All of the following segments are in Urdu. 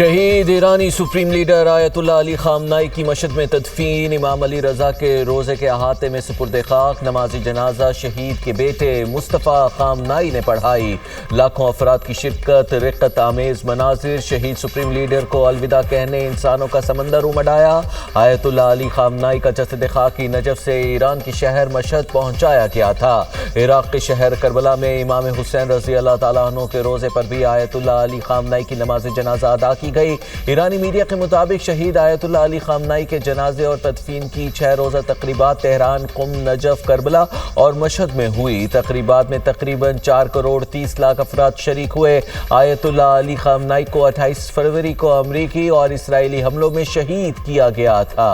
شہید ایرانی سپریم لیڈر آیت اللہ علی خامنائی کی مشہد میں تدفین، امام علی رضا کے روضے کے احاطے میں سپرد خاک، نماز جنازہ شہید کے بیٹے مصطفیٰ خامنائی نے پڑھائی، لاکھوں افراد کی شرکت، رقت آمیز مناظر، شہید سپریم لیڈر کو الوداع کہنے انسانوں کا سمندر امڈ آیا۔ آیت اللہ علی خامنائی کا جسد خاکی نجف سے ایران کے شہر مشہد پہنچایا گیا تھا۔ عراق کے شہر کربلا میں امام حسین رضی اللہ تعالیٰ عنہ کے روضے پر بھی آیت اللہ علی خامنائی کی نماز جنازہ ادا کی گئی۔ ایرانی میڈیا کے مطابق شہید آیت اللہ علی خامنائی کے جنازے اور تدفین کی 6 روزہ تقریبات تہران، قم، نجف، کربلا اور مشہد میں ہوئی۔ تقریبات میں تقریباً 4 کروڑ 30 لاکھ افراد شریک ہوئے۔ آیت اللہ علی خامنائی کو 28 فروری کو امریکی اور اسرائیلی حملوں میں شہید کیا گیا تھا۔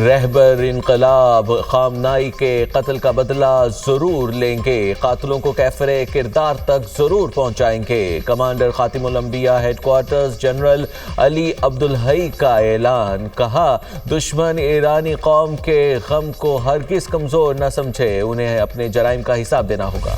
رہبر انقلاب خامنائی کے قتل کا بدلہ ضرور لیں گے، قاتلوں کو کیفر کردار تک ضرور پہنچائیں گے۔ کمانڈر خاتم الانبیاء ہیڈ کوارٹرز جنرل علی عبدالحی کا اعلان، کہا دشمن ایرانی قوم کے غم کو ہرگز کمزور نہ سمجھے، انہیں اپنے جرائم کا حساب دینا ہوگا۔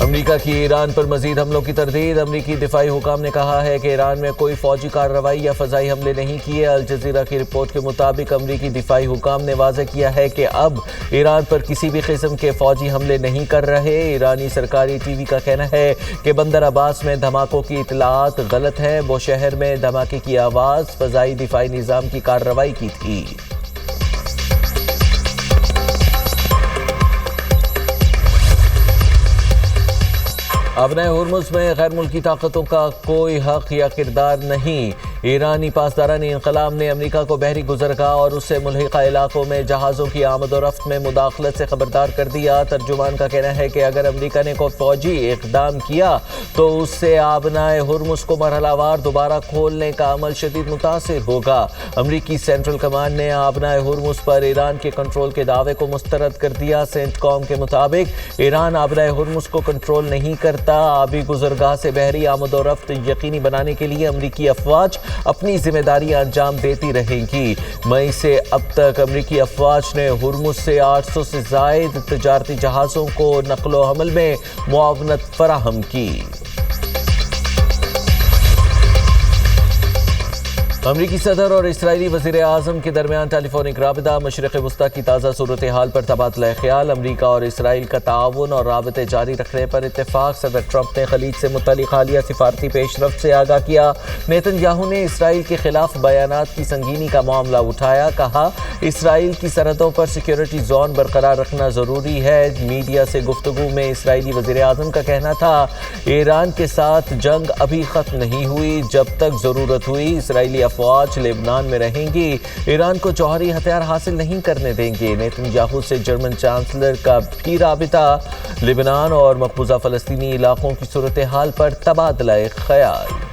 امریکہ کی ایران پر مزید حملوں کی تردید، امریکی دفاعی حکام نے کہا ہے کہ ایران میں کوئی فوجی کارروائی یا فضائی حملے نہیں کیے۔ الجزیرہ کی رپورٹ کے مطابق امریکی دفاعی حکام نے واضح کیا ہے کہ اب ایران پر کسی بھی قسم کے فوجی حملے نہیں کر رہے۔ ایرانی سرکاری ٹی وی کا کہنا ہے کہ بندر عباس میں دھماکوں کی اطلاعات غلط ہیں، وہ شہر میں دھماکے کی آواز فضائی دفاعی نظام کی کارروائی کی تھی۔ ابنائے ہرمز میں غیر ملکی طاقتوں کا کوئی حق یا کردار نہیں، ایرانی پاسداران انقلاب نے امریکہ کو بحری گزرگاہ اور اس سے ملحقہ علاقوں میں جہازوں کی آمد و رفت میں مداخلت سے خبردار کر دیا۔ ترجمان کا کہنا ہے کہ اگر امریکہ نے کوئی فوجی اقدام کیا تو اس سے آبنائے ہرمز کو مرحلہ وار دوبارہ کھولنے کا عمل شدید متاثر ہوگا۔ امریکی سینٹرل کمانڈ نے آبنائے ہرمز پر ایران کے کنٹرول کے دعوے کو مسترد کر دیا۔ سینٹ کام کے مطابق ایران آبنائے ہرمز کو کنٹرول نہیں کرتا۔ آبی گزرگاہ سے بحری آمد و رفت یقینی بنانے کے لیے امریکی افواج اپنی ذمہ داریاں انجام دیتی رہیں گی۔ مئی سے اب تک امریکی افواج نے ہرمز سے 800 سے زائد تجارتی جہازوں کو نقل و حمل میں معاونت فراہم کی۔ امریکی صدر اور اسرائیلی وزیر اعظم کے درمیان ٹیلی فونک رابطہ، مشرق وسطیٰ کی تازہ صورتحال پر تبادلہ خیال، امریکہ اور اسرائیل کا تعاون اور رابطے جاری رکھنے پر اتفاق۔ صدر ٹرمپ نے خلیج سے متعلق حالیہ سفارتی پیش رفت سے آگاہ کیا۔ نیتن یاہو نے اسرائیل کے خلاف بیانات کی سنگینی کا معاملہ اٹھایا، کہا اسرائیل کی سرحدوں پر سیکیورٹی زون برقرار رکھنا ضروری ہے۔ میڈیا سے گفتگو میں اسرائیلی وزیر اعظم کا کہنا تھا ایران کے ساتھ جنگ ابھی ختم نہیں ہوئی، جب تک ضرورت ہوئی اسرائیلی افواج لبنان میں رہیں گی، ایران کو جوہری ہتھیار حاصل نہیں کرنے دیں گے۔ نیتن یاہو سے جرمن چانسلر کا بھی رابطہ، لبنان اور مقبوضہ فلسطینی علاقوں کی صورتحال پر تبادلہ خیال۔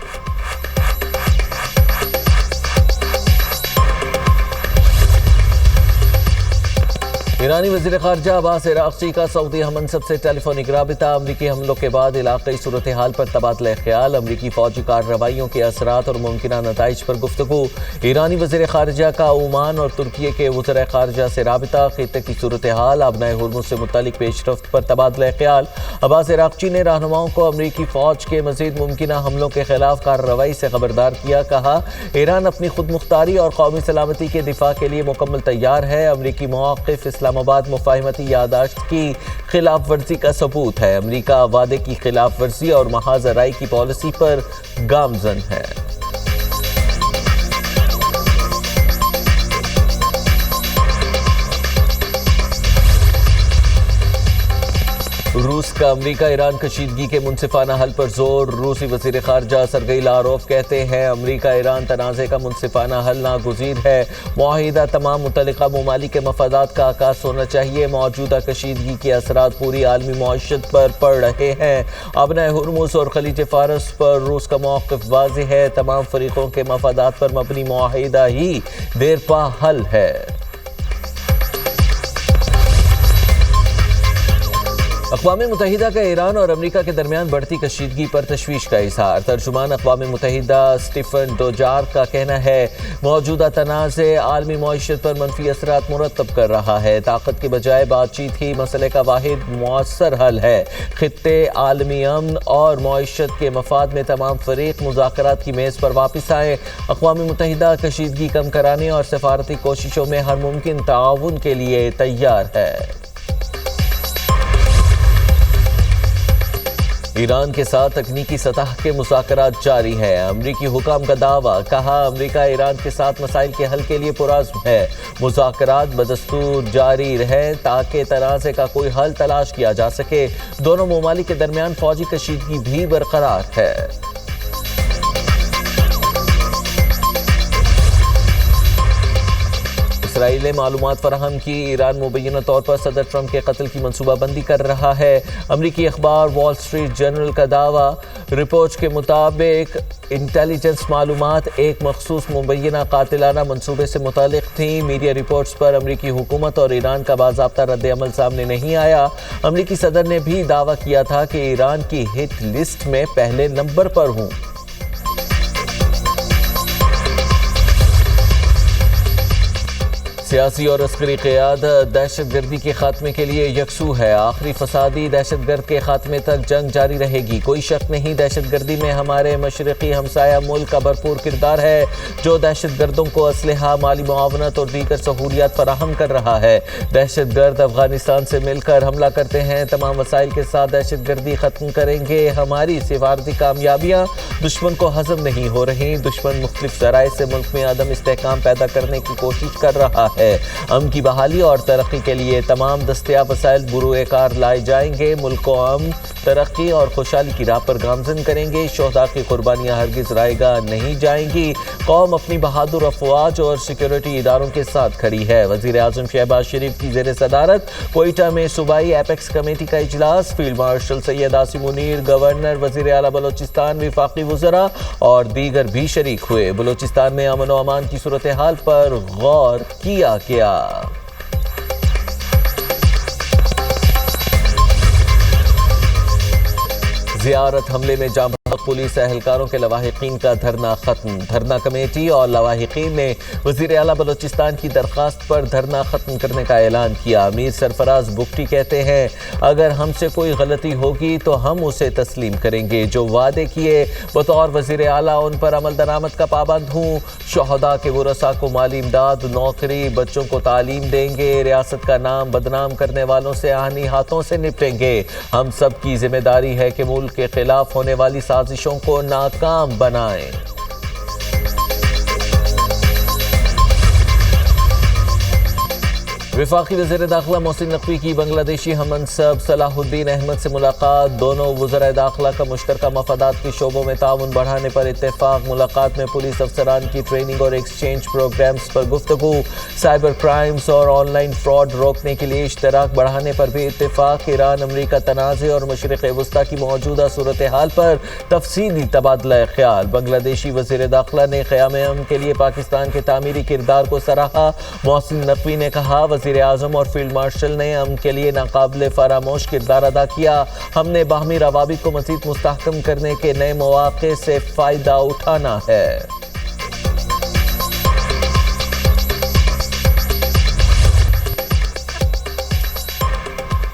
ایرانی وزیر خارجہ عباس عراقچی کا سعودی ہم منصب سے ٹیلی فونک رابطہ، امریکی حملوں کے بعد علاقائی صورتحال پر تبادلہ خیال، امریکی فوجی کارروائیوں کے اثرات اور ممکنہ نتائج پر گفتگو۔ ایرانی وزیر خارجہ کا عمان اور ترکی کے وزراء خارجہ سے رابطہ، خطے کی صورتحال، آبنائے ہرمز سے متعلق پیش رفت پر تبادلہ خیال۔ عباس عراقچی نے رہنماؤں کو امریکی فوج کے مزید ممکنہ حملوں کے خلاف کارروائی سے خبردار کیا، کہا ایران اپنی خود مختاری اور قومی سلامتی کے دفاع کے لیے مکمل تیار ہے۔ امریکی موقف اسلام آباد مفاہمتی یادداشت کی خلاف ورزی کا ثبوت ہے، امریکہ وعدے کی خلاف ورزی اور محاذ رائے کی پالیسی پر گامزن ہے۔ روس کا امریکہ ایران کشیدگی کے منصفانہ حل پر زور، روسی وزیر خارجہ سرگئی لاروف کہتے ہیں امریکہ ایران تنازع کا منصفانہ حل ناگزیر ہے، معاہدہ تمام متعلقہ ممالک کے مفادات کا عکاس ہونا چاہیے، موجودہ کشیدگی کے اثرات پوری عالمی معیشت پر پڑ رہے ہیں، آبنائے ہرمز اور خلیج فارس پر روس کا موقف واضح ہے، تمام فریقوں کے مفادات پر مبنی معاہدہ ہی دیرپا حل ہے۔ اقوام متحدہ کا ایران اور امریکہ کے درمیان بڑھتی کشیدگی پر تشویش کا اظہار۔ ترجمان اقوام متحدہ اسٹیفن ڈوجارک کا کہنا ہے موجودہ تنازع عالمی معیشت پر منفی اثرات مرتب کر رہا ہے۔ طاقت کے بجائے بات چیت ہی مسئلے کا واحد مؤثر حل ہے۔ خطے، عالمی امن اور معیشت کے مفاد میں تمام فریق مذاکرات کی میز پر واپس آئیں۔ اقوام متحدہ کشیدگی کم کرانے اور سفارتی کوششوں میں ہر ممکن تعاون کے لیے تیار ہے۔ ایران کے ساتھ تکنیکی سطح کے مذاکرات جاری ہیں۔ امریکی حکام کا دعویٰ، کہا امریکہ ایران کے ساتھ مسائل کے حل کے لیے پرعزم ہے۔ مذاکرات بدستور جاری رہیں تاکہ تنازع کا کوئی حل تلاش کیا جا سکے۔ دونوں ممالک کے درمیان فوجی کشیدگی بھی برقرار ہے۔ اسرائیل نے معلومات فراہم کی، ایران مبینہ طور پر صدر ٹرمپ کے قتل کی منصوبہ بندی کر رہا ہے۔ امریکی اخبار وال اسٹریٹ جرنل کا دعویٰ، رپورٹس کے مطابق انٹیلیجنس معلومات ایک مخصوص مبینہ قاتلانہ منصوبے سے متعلق تھیں۔ میڈیا رپورٹس پر امریکی حکومت اور ایران کا باضابطہ رد عمل سامنے نہیں آیا۔ امریکی صدر نے بھی دعویٰ کیا تھا کہ ایران کی ہٹ لسٹ میں پہلے نمبر پر ہوں۔ سیاسی اور عسکری قیادت دہشت گردی کے خاتمے کے لیے یکسو ہے۔ آخری فسادی دہشت گرد کے خاتمے تک جنگ جاری رہے گی۔ کوئی شک نہیں، دہشت گردی میں ہمارے مشرقی ہمسایہ ملک کا بھرپور کردار ہے، جو دہشت گردوں کو اسلحہ، مالی معاونت اور دیگر سہولیات فراہم کر رہا ہے۔ دہشت گرد افغانستان سے مل کر حملہ کرتے ہیں، تمام وسائل کے ساتھ دہشت گردی ختم کریں گے۔ ہماری سفارتی کامیابیاں دشمن کو ہضم نہیں ہو رہی۔ دشمن مختلف ذرائع سے ملک میں عدم استحکام پیدا کرنے کی کوشش کر رہا ہے۔ امن کی بحالی اور ترقی کے لیے تمام دستیاب وسائل بروئے کار لائے جائیں گے۔ ملک کو امن، ترقی اور خوشحالی کی راہ پر گامزن کریں گے۔ شہداء کی قربانیاں ہرگز رائے گاہ نہیں جائیں گی۔ قوم اپنی بہادر افواج اور سیکیورٹی اداروں کے ساتھ کھڑی ہے۔ وزیر اعظم شہباز شریف کی زیر صدارت کوئٹہ میں صوبائی ایپیکس کمیٹی کا اجلاس۔ Field marshal Syed Asim Munir, governor, وزیر اعلیٰ بلوچستان، وفاقی وزراء اور دیگر بھی شریک ہوئے۔ بلوچستان میں امن و امان کی صورتحال پر غور کیا گیا۔ زیارت حملے میں جاں بحق پولیس اہلکاروں کے لواحقین کا دھرنا ختم۔ دھرنا کمیٹی اور لواحقین نے وزیر اعلیٰ بلوچستان کی درخواست پر دھرنا ختم کرنے کا اعلان کیا۔ امیر سرفراز بگٹی کہتے ہیں اگر ہم سے کوئی غلطی ہوگی تو ہم اسے تسلیم کریں گے۔ جو وعدے کیے بطور وزیر اعلیٰ ان پر عمل درآمد کا پابند ہوں۔ شہداء کے ورثاء کو مالی امداد، نوکری، بچوں کو تعلیم دیں گے۔ ریاست کا نام بدنام کرنے والوں سے آہنی ہاتھوں سے نپٹیں گے۔ ہم سب کی ذمہ داری ہے کہ ملک کے خلاف ہونے والی سازشوں کو ناکام بنائیں۔ وفاقی وزیر داخلہ محسن نقوی کی بنگلہ دیشی ہم منصب صلاح الدین احمد سے ملاقات۔ دونوں وزرائے داخلہ کا مشترکہ مفادات کے شعبوں میں تعاون بڑھانے پر اتفاق۔ ملاقات میں پولیس افسران کی ٹریننگ اور ایکسچینج پروگرامز پر گفتگو۔ سائبر کرائمز اور آن لائن فراڈ روکنے کے لیے اشتراک بڑھانے پر بھی اتفاق۔ ایران امریکہ تنازع اور مشرق وسطیٰ کی موجودہ صورتحال پر تفصیلی تبادلہ خیال۔ بنگلہ دیشی وزیر داخلہ نے قیام امن کے لیے پاکستان کے تعمیری کردار کو سراہا۔ محسن نقوی نے کہا وزیر اعظم اور فیلڈ مارشل نے امن کے لیے ناقابل فراموش کردار ادا کیا۔ ہم نے باہمی روابط کو مزید مستحکم کرنے کے نئے مواقع سے فائدہ اٹھانا ہے۔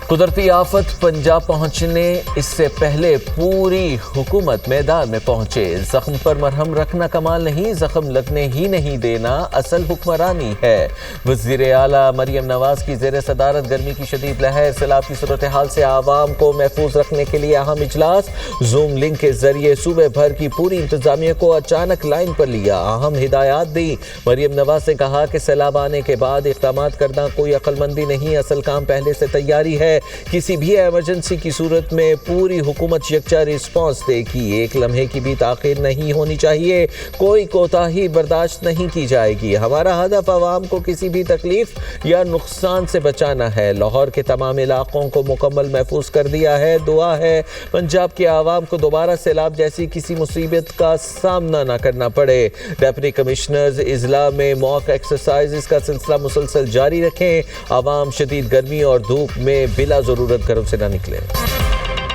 قدرتی آفت پنجاب پہنچنے اس سے پہلے پوری حکومت میدان میں پہنچے۔ زخم پر مرہم رکھنا کمال نہیں، زخم لگنے ہی نہیں دینا اصل حکمرانی ہے۔ وزیر اعلیٰ مریم نواز کی زیر صدارت گرمی کی شدید لہر، سیلاب کی صورتحال سے عوام کو محفوظ رکھنے کے لیے اہم اجلاس۔ زوم لنک کے ذریعے صوبے بھر کی پوری انتظامیہ کو اچانک لائن پر لیا، اہم ہدایات دی۔ مریم نواز نے کہا کہ سیلاب آنے کے بعد اقدامات کرنا کوئی عقل مندی نہیں، اصل کام پہلے سے تیاری ہے۔ کسی بھی ایمرجنسی کی صورت میں پوری حکومت یکجا رسپانس دے گی۔ ایک لمحے کی بھی تاخیر نہیں ہونی چاہیے، کوئی کوتاہی برداشت نہیں کی جائے گی۔ ہمارا ہدف عوام کو کسی بھی تکلیف یا نقصان سے بچانا ہے۔ لاہور کے تمام علاقوں کو مکمل محفوظ کر دیا ہے۔ دعا ہے پنجاب کے عوام کو دوبارہ سیلاب جیسی کسی مصیبت کا سامنا نہ کرنا پڑے۔ ڈپٹی کمشنرز اضلاع میں موک ایکسرسائزز کا سلسلہ مسلسل جاری رکھیں۔ عوام شدید گرمی اور دھوپ میں بلا بلا ضرورت گھروں سے نہ نکلیں۔